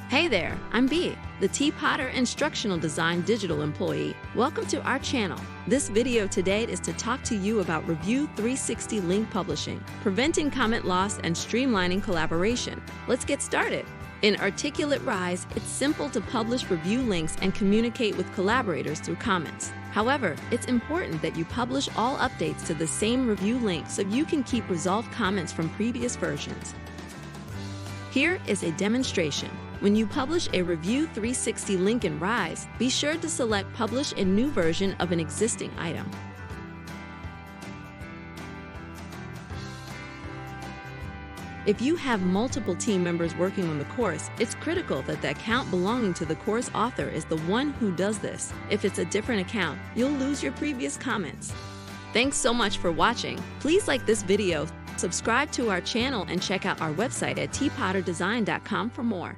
Hey there, I'm Bea, the T-Potter Instructional Design digital employee. Welcome to our channel. This video today is to talk to you about Review360 link publishing, preventing comment loss, and streamlining collaboration. Let's get started. In Articulate Rise, it's simple to publish review links and communicate with collaborators through comments. However, it's important that you publish all updates to the same review link so you can keep resolved comments from previous versions. Here is a demonstration. When you publish a Review360 link in Rise, be sure to select Publish a New Version of an existing item. If you have multiple team members working on the course, it's critical that the account belonging to the course author is the one who does this. If it's a different account, you'll lose your previous comments. Thanks so much for watching. Please like this video, subscribe to our channel, and check out our website at tpotterdesign.com for more.